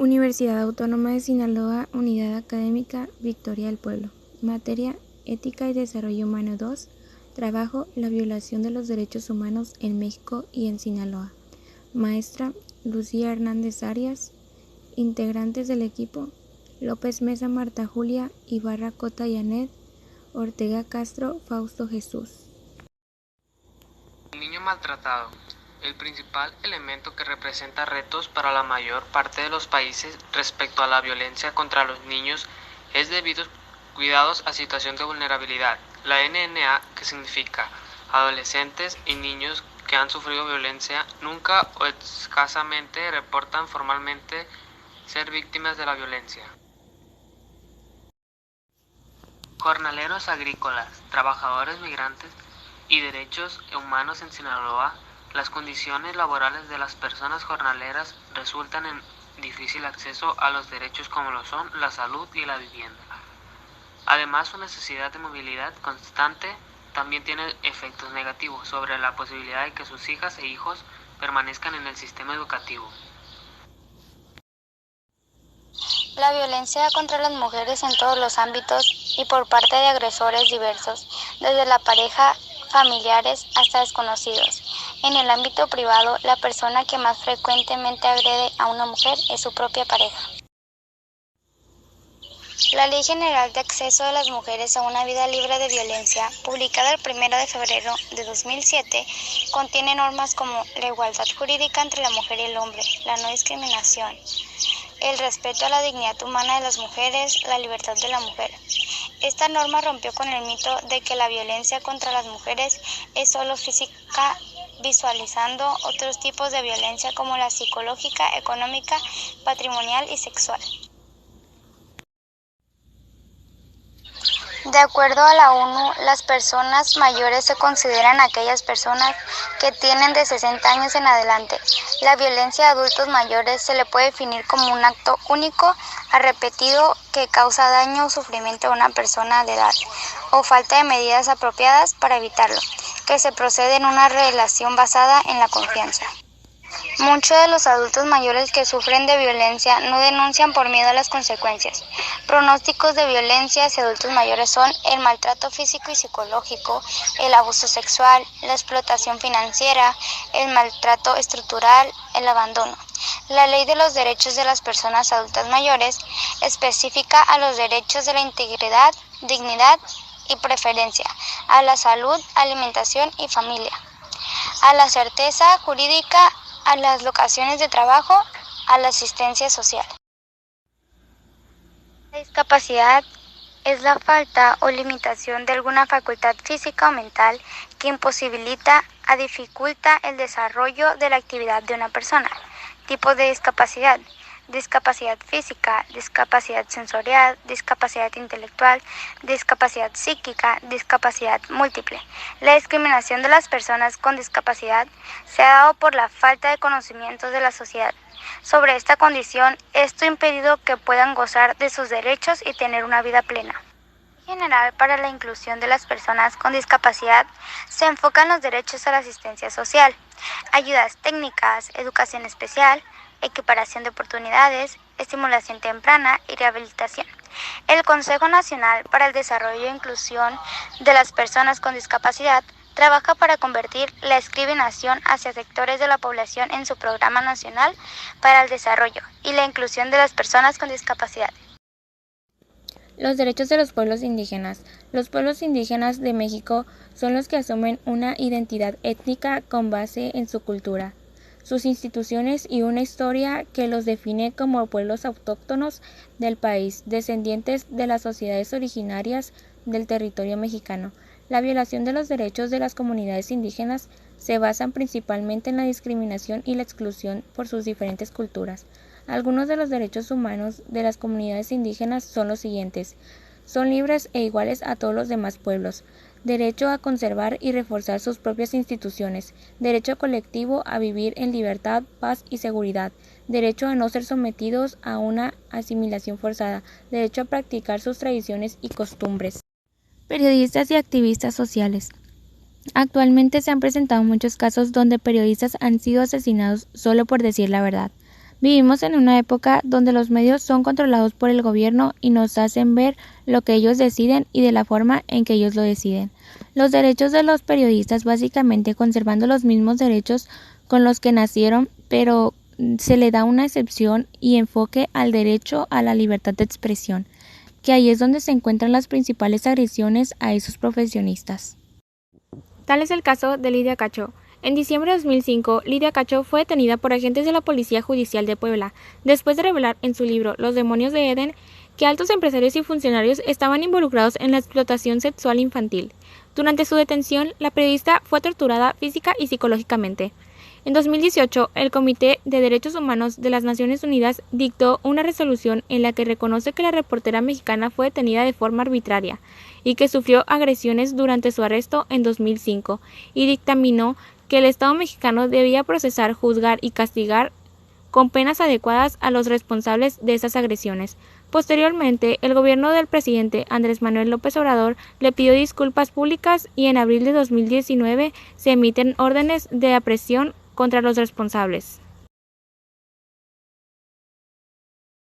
Universidad Autónoma de Sinaloa, Unidad Académica Victoria del Pueblo. Materia: Ética y Desarrollo Humano 2. Trabajo: la violación de los derechos humanos en México y en Sinaloa. Maestra: Lucía Hernández Arias. Integrantes del equipo: López Mesa Marta Julia, Ibarra Cota Yanet, Ortega Castro Fausto Jesús. El niño maltratado. El principal elemento que representa retos para la mayor parte de los países respecto a la violencia contra los niños es debidos cuidados a situación de vulnerabilidad. La NNA, que significa adolescentes y niños que han sufrido violencia, nunca o escasamente reportan formalmente ser víctimas de la violencia. Jornaleros agrícolas, trabajadores migrantes y derechos humanos en Sinaloa. Las condiciones laborales de las personas jornaleras resultan en difícil acceso a los derechos como lo son la salud y la vivienda. Además, su necesidad de movilidad constante también tiene efectos negativos sobre la posibilidad de que sus hijas e hijos permanezcan en el sistema educativo. La violencia contra las mujeres en todos los ámbitos y por parte de agresores diversos, desde la pareja, familiares hasta desconocidos. En el ámbito privado, la persona que más frecuentemente agrede a una mujer es su propia pareja. La Ley General de Acceso de las Mujeres a una Vida Libre de Violencia, publicada el 1 de febrero de 2007, contiene normas como la igualdad jurídica entre la mujer y el hombre, la no discriminación, el respeto a la dignidad humana de las mujeres, la libertad de la mujer. Esta norma rompió con el mito de que la violencia contra las mujeres es solo física, visualizando otros tipos de violencia como la psicológica, económica, patrimonial y sexual. De acuerdo a la ONU, las personas mayores se consideran aquellas personas que tienen de 60 años en adelante. La violencia a adultos mayores se le puede definir como un acto único, repetido, que causa daño o sufrimiento a una persona de edad, o falta de medidas apropiadas para evitarlo, que se procede en una relación basada en la confianza. Muchos de los adultos mayores que sufren de violencia no denuncian por miedo a las consecuencias. Pronósticos de violencia hacia adultos mayores son el maltrato físico y psicológico, el abuso sexual, la explotación financiera, el maltrato estructural, el abandono. La Ley de los Derechos de las Personas Adultas Mayores especifica a los derechos de la integridad, dignidad y preferencia, a la salud, alimentación y familia, a la certeza jurídica, a las locaciones de trabajo, a la asistencia social. La discapacidad es la falta o limitación de alguna facultad física o mental que imposibilita o dificulta el desarrollo de la actividad de una persona. Tipo de discapacidad: discapacidad física, discapacidad sensorial, discapacidad intelectual, discapacidad psíquica, discapacidad múltiple. La discriminación de las personas con discapacidad se ha dado por la falta de conocimientos de la sociedad sobre esta condición, esto ha impedido que puedan gozar de sus derechos y tener una vida plena. En general, para la inclusión de las personas con discapacidad, se enfocan los derechos a la asistencia social, ayudas técnicas, educación especial, equiparación de oportunidades, estimulación temprana y rehabilitación. El Consejo Nacional para el Desarrollo e Inclusión de las Personas con Discapacidad trabaja para convertir la discriminación hacia sectores de la población en su Programa Nacional para el Desarrollo y la Inclusión de las Personas con Discapacidad. Los derechos de los pueblos indígenas. Los pueblos indígenas de México son los que asumen una identidad étnica con base en su cultura, sus instituciones y una historia que los define como pueblos autóctonos del país, descendientes de las sociedades originarias del territorio mexicano. La violación de los derechos de las comunidades indígenas se basan principalmente en la discriminación y la exclusión por sus diferentes culturas. Algunos de los derechos humanos de las comunidades indígenas son los siguientes: son libres e iguales a todos los demás pueblos, derecho a conservar y reforzar sus propias instituciones, derecho colectivo a vivir en libertad, paz y seguridad, derecho a no ser sometidos a una asimilación forzada, derecho a practicar sus tradiciones y costumbres. Periodistas y activistas sociales. Actualmente se han presentado muchos casos donde periodistas han sido asesinados solo por decir la verdad. Vivimos en una época donde los medios son controlados por el gobierno y nos hacen ver lo que ellos deciden y de la forma en que ellos lo deciden. Los derechos de los periodistas básicamente conservando los mismos derechos con los que nacieron, pero se le da una excepción y enfoque al derecho a la libertad de expresión, que ahí es donde se encuentran las principales agresiones a esos profesionistas. Tal es el caso de Lidia Cacho. En diciembre de 2005, Lidia Cacho fue detenida por agentes de la Policía Judicial de Puebla, después de revelar en su libro Los demonios de Eden que altos empresarios y funcionarios estaban involucrados en la explotación sexual infantil. Durante su detención, la periodista fue torturada física y psicológicamente. En 2018, el Comité de Derechos Humanos de las Naciones Unidas dictó una resolución en la que reconoce que la reportera mexicana fue detenida de forma arbitraria y que sufrió agresiones durante su arresto en 2005, y dictaminó que el Estado mexicano debía procesar, juzgar y castigar con penas adecuadas a los responsables de esas agresiones. Posteriormente, el gobierno del presidente Andrés Manuel López Obrador le pidió disculpas públicas y en abril de 2019 se emiten órdenes de aprehensión contra los responsables.